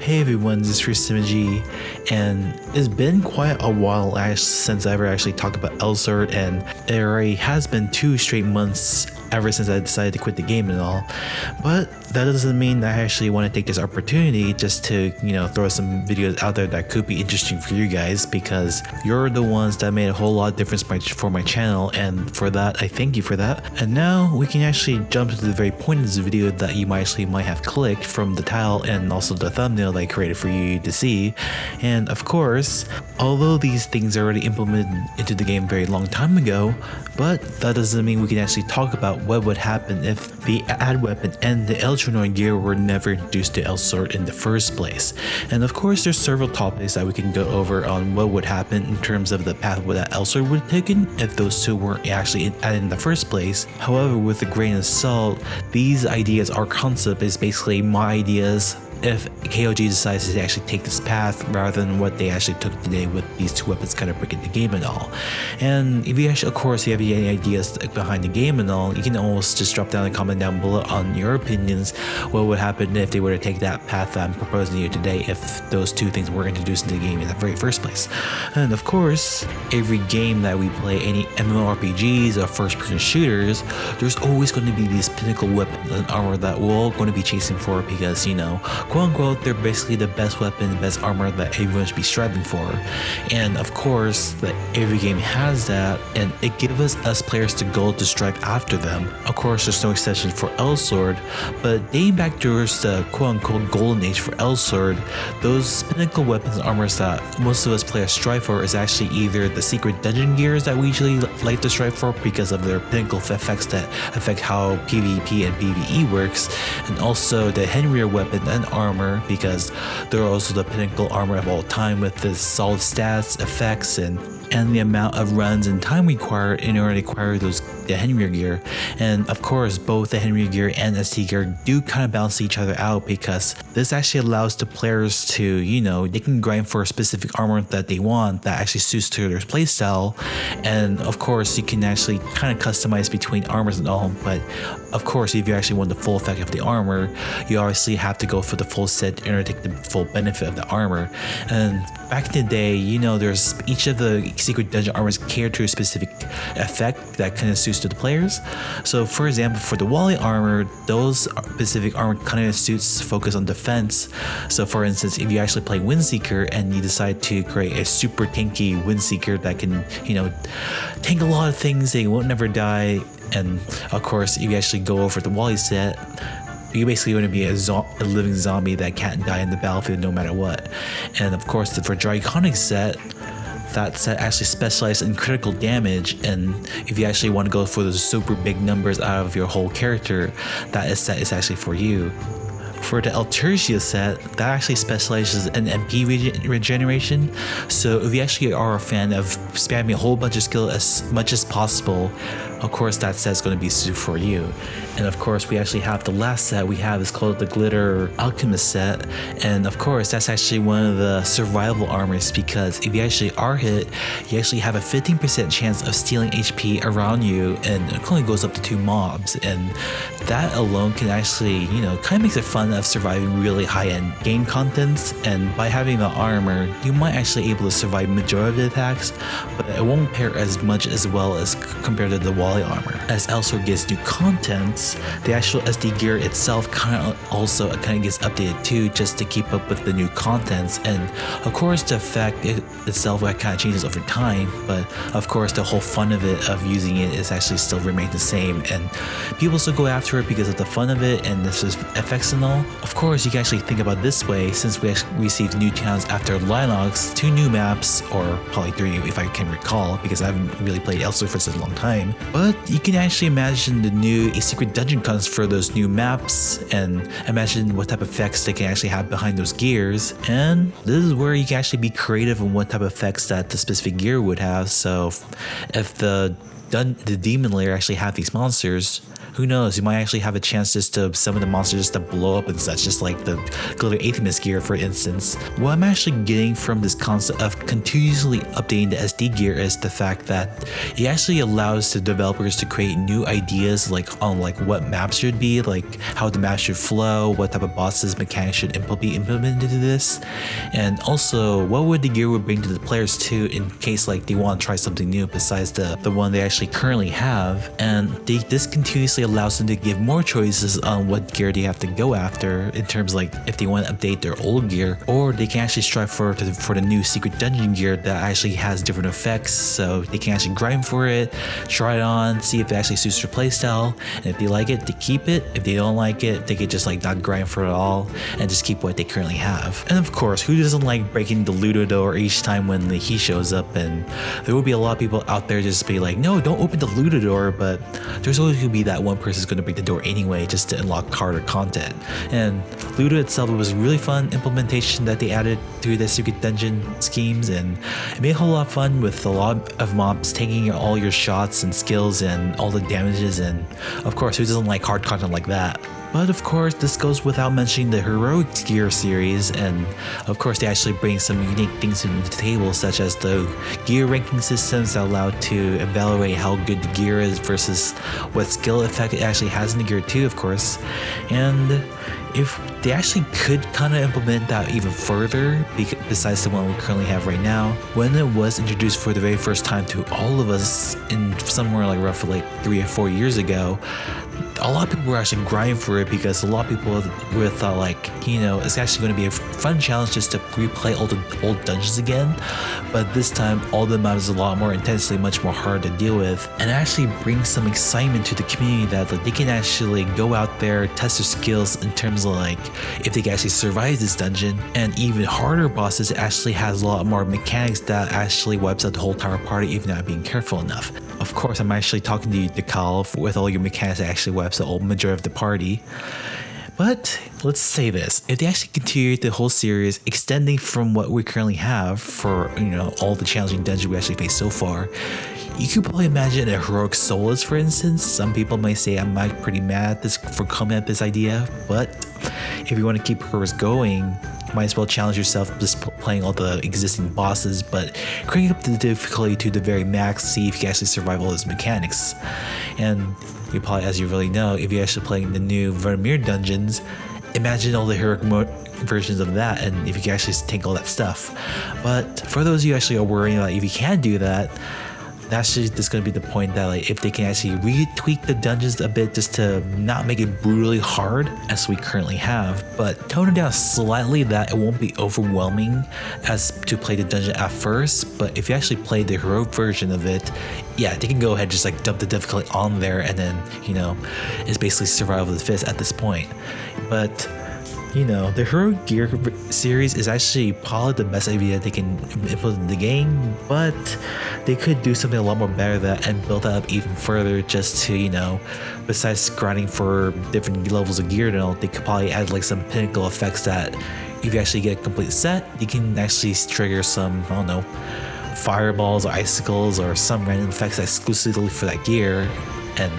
Hey everyone, this is Symmetry, and it's been quite a while since I ever actually talked about Elsword, and it already has been 2 straight months ever since I decided to quit the game and all. But that doesn't mean that I actually want to take this opportunity just to, throw some videos out there that could be interesting for you guys, because you're the ones that made a whole lot of difference for my channel, and for that, I thank you for that. And now we can actually jump to the very point of this video that you might have clicked from the title and also the thumbnail that I created for you to see. And of course, although these things are already implemented into the game a very long time ago, but that doesn't mean we can actually talk about what would happen if the ad weapon and the Eltronoid gear were never introduced to Elsword in the first place. And of course, there's several topics that we can go over on what would happen in terms of the path that Elsword would have taken if those two weren't actually added in the first place. However, with a grain of salt, these ideas, our concept is basically my ideas if KOG decides to actually take this path rather than what they actually took today with these 2 weapons kind of breaking the game and all. And if you actually, of course, if you have any ideas behind the game and all, you can always just drop down a comment down below on your opinions. What would happen if they were to take that path that I'm proposing to you today if those 2 things were introduced into the game in the very first place. And of course, every game that we play, any MMORPGs or first-person shooters, there's always going to be these pinnacle weapons and armor that we're all going to be chasing for because, quote unquote, they're basically the best weapon, the best armor that everyone should be striving for. And of course, every game has that, and it gives us players the goal to strive after them. Of course, there's no exception for Elsword, but dating back towards the quote unquote golden age for Elsword, those pinnacle weapons and armors that most of us players strive for is actually either the secret dungeon gears that we usually like to strive for because of their pinnacle effects that affect how PvP and PvE works, and also the Henrier weapon and armor because they're also the pinnacle armor of all time with the solid stats, effects, and the amount of runs and time required in order to acquire the Henrier gear. And of course, both the Henrier gear and ST gear do kind of balance each other out because this actually allows the players to, they can grind for a specific armor that they want that actually suits to their playstyle. And of course, you can actually kind of customize between armors and all, but of course, if you actually want the full effect of the armor, you obviously have to go for the full set in order to take the full benefit of the armor. And back in the day, there's each of the secret dungeon armors cater to a specific effect that kind of suits to the players. So for example, for the Wally armor, those specific armor kind of suits focus on defense. So for instance, if you actually play Windseeker and you decide to create a super tanky Windseeker that can, tank a lot of things, they won't never die. And of course, if you actually go over the Wally set, you're basically going to be a living zombie that can't die in the battlefield no matter what. And of course, for Draconic set, that set actually specializes in critical damage, and if you actually want to go for those super big numbers out of your whole character, that set is actually for you. For the Altergia set, that actually specializes in MP regeneration, so if you actually are a fan of spamming a whole bunch of skill as much as possible, of course that set is going to be suited for you. And of course, we actually have the last set we have is called the Glitter Alchemist set, and of course that's actually one of the survival armors because if you actually are hit, you actually have a 15% chance of stealing HP around you, and it only goes up to 2 mobs, and that alone can actually, kind of makes it fun of surviving really high-end game contents. And by having the armor, you might actually able to survive majority of the attacks, but it won't pair as much as well as compared to the Wally armor. As Elsword gets new contents, the actual SD gear itself kind of gets updated too, just to keep up with the new contents. And of course, the effect itself kind of changes over time, but of course, the whole fun of it, of using it, is actually still remain the same. And people still go after it because of the fun of it and this is effects and all. Of course, you can actually think about it this way: since we actually received new towns after Linox, 2 new maps, or probably 3 if I can recall, because I haven't really played Elsword for such a long time. But you can actually imagine the new secret dungeon comes for those new maps, and imagine what type of effects they can actually have behind those gears. And this is where you can actually be creative on what type of effects that the specific gear would have. So if the the demon layer actually have these monsters, who knows, you might actually have a chance just to summon the monsters just to blow up and such, just like the Glitter Atheist gear, for instance. What I'm actually getting from this concept of continuously updating the SD gear is the fact that it actually allows the developers to create new ideas on what maps should be, like how the map should flow, what type of bosses mechanics should be implemented into this, and also what would the gear would bring to the players too, in case they want to try something new besides the one they actually currently have. And this continuously allows them to give more choices on what gear they have to go after, in terms if they want to update their old gear, or they can actually strive for the new secret dungeon gear that actually has different effects, so they can actually grind for it, try it on, see if it actually suits their playstyle, and if they like it, they keep it. If they don't like it, they could just not grind for it all and just keep what they currently have. And of course, who doesn't like breaking the Ludo door each time when he shows up? And there will be a lot of people out there just be like, no, don't open the Ludo door, but there's always going to be that one person who's going to break the door anyway just to unlock harder content. And Ludo itself was a really fun implementation that they added through the secret dungeon schemes, and it made a whole lot of fun with a lot of mobs taking all your shots and skills and all the damages, and of course, who doesn't like hard content like that? But of course, this goes without mentioning the Heroic Gear series, and of course they actually bring some unique things to the table, such as the gear ranking systems that allow to evaluate how good the gear is versus what skill effect it actually has in the gear too, of course. And if they actually could kind of implement that even further, besides the one we currently have right now, when it was introduced for the very first time to all of us in somewhere roughly 3 or 4 years ago, a lot of people were actually grinding for it, because a lot of people would have thought it's actually going to be a fun challenge just to replay all the old dungeons again. But this time, all the maps is a lot more intensely, much more hard to deal with, and it actually brings some excitement to the community that they can actually go out there, test their skills in terms of if they can actually survive this dungeon. And even harder bosses actually has a lot more mechanics that actually wipes out the whole entire party if you're not being careful enough. Of course, I'm actually talking to you, Kyle, with all your mechanics that actually wipes the whole majority of the party. But let's say this, if they actually continue the whole series, extending from what we currently have for all the challenging dungeons we actually faced so far, you could probably imagine a Heroic Solas, for instance. Some people might say I'm pretty mad at this for coming at this idea, but if you want to keep Heroics going, might as well challenge yourself just playing all the existing bosses, but cranking up the difficulty to the very max, see if you can actually survive all those mechanics. And you probably, as you really know, if you're actually playing the new Vermeer dungeons, imagine all the heroic versions of that, and if you can actually take all that stuff. But for those of you actually are worrying that if you can do that, that's just going to be the point that if they can actually retweak the dungeons a bit just to not make it brutally hard as we currently have, but tone it down slightly that it won't be overwhelming as to play the dungeon at first. But if you actually play the heroic version of it, yeah, they can go ahead and just dump the difficulty on there, and then it's basically survival of the fittest at this point. But the Heroic Gear series is actually probably the best idea they can implement in the game, but they could do something a lot more better than that and build that up even further, just to, besides grinding for different levels of gear, they could probably add some pinnacle effects that if you actually get a complete set, you can actually trigger some, I don't know, fireballs or icicles or some random effects exclusively for that gear, and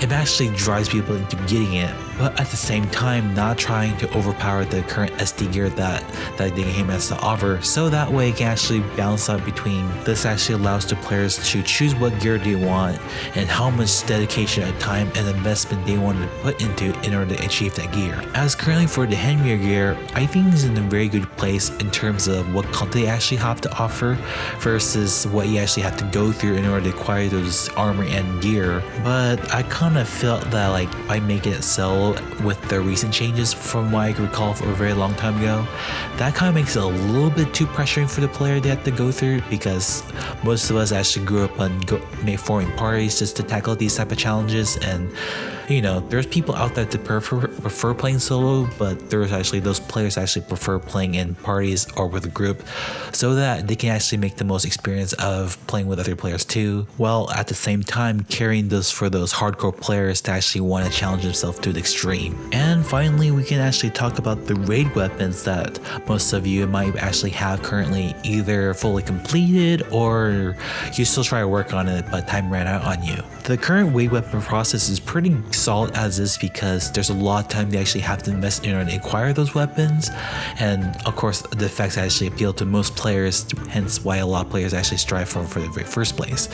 it actually drives people into getting it, but at the same time not trying to overpower the current SD gear that the game has to offer, so that way it can actually balance out between. This actually allows the players to choose what gear they want and how much dedication and time and investment they want to put into in order to achieve that gear. As currently for the Henry gear, I think it's in a very good place in terms of what content they actually have to offer versus what you actually have to go through in order to acquire those armor and gear. But I kind of felt that by making it sell with the recent changes from what I can recall for a very long time ago, that kind of makes it a little bit too pressuring for the player they have to go through, because most of us actually grew up on forming parties just to tackle these type of challenges, and there's people out there that prefer playing solo, but there's actually those players actually prefer playing in parties or with a group so that they can actually make the most experience of playing with other players too, while at the same time carrying those for those hardcore players to actually want to challenge themselves to the extreme. And finally, we can actually talk about the raid weapons that most of you might actually have currently either fully completed or you still try to work on it but time ran out on you. The current raid weapon process is pretty solid as is because there's a lot of time they actually have to invest in order to acquire those weapons, and of course the effects actually appeal to most players, hence why a lot of players actually strive for the very first place.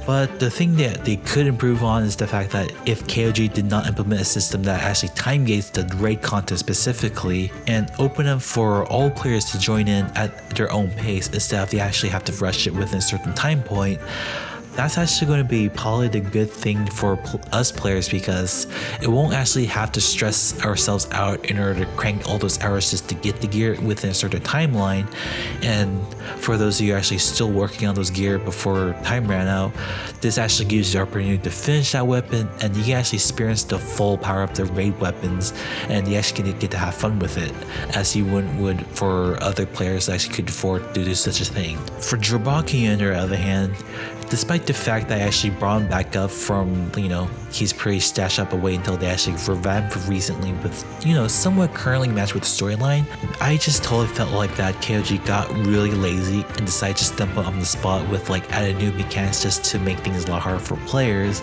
But the thing that they could improve on is the fact that if KOG did not implement a system that actually time gates the raid content specifically and open up for all players to join in at their own pace instead of they actually have to rush it within a certain time point, that's actually going to be probably the good thing for us players, because it won't actually have to stress ourselves out in order to crank all those hours just to get the gear within a certain timeline. And for those of you actually still working on those gear before time ran out, this actually gives you the opportunity to finish that weapon and you can actually experience the full power of the raid weapons, and you actually get to have fun with it as you would for other players that actually could afford to do such a thing. For Drabaki, on the other hand, despite the fact that I actually brought him back up from, he's pretty stashed up away until they actually revamped recently with, somewhat currently matched with the storyline, I just totally felt like that KOG got really lazy and decided to just dump him on the spot with added new mechanics just to make things a lot harder for players,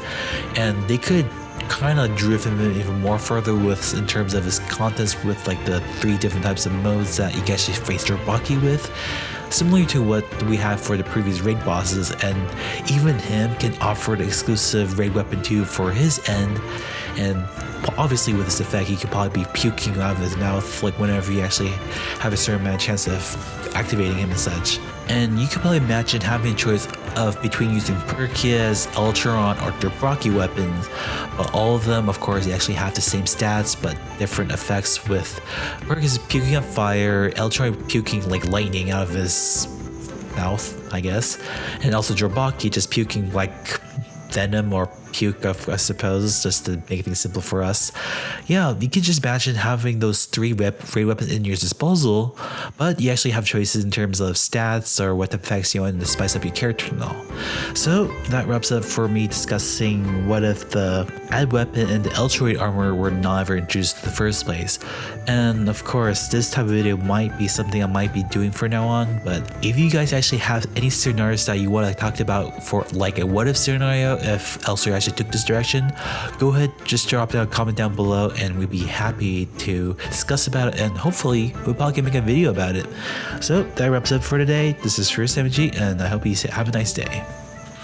and they could kind of driven him even more further with in terms of his contents with the 3 different types of modes that you can actually face Drabaki with, similar to what we have for the previous raid bosses, and even him can offer the exclusive raid weapon too for his end. And obviously with this effect, he could probably be puking out of his mouth whenever you actually have a certain amount of chance of activating him and such. And you could probably imagine having a choice of between using Perkias, Ultron, or Drabaki weapons, but all of them, of course, they actually have the same stats but different effects, with Perkias puking up fire, Ultron puking lightning out of his mouth, I guess, and also Drabaki just puking venom or puke, I suppose, just to make things simple for us. Yeah, you can just imagine having those 3 raid weapons in your disposal, but you actually have choices in terms of stats or what effects you want to spice up your character and all. So that wraps up for me discussing what if the add weapon and the Elsword armor were not ever introduced in the first place. And of course, this type of video might be something I might be doing from now on, but if you guys actually have any scenarios that you want to talk about for a what if scenario if Elsword actually took this direction, go ahead, just drop down a comment down below and we'd be happy to discuss about it, and hopefully we'll probably make a video about it. So that wraps up for today. This is scernio, and I hope you have a nice day.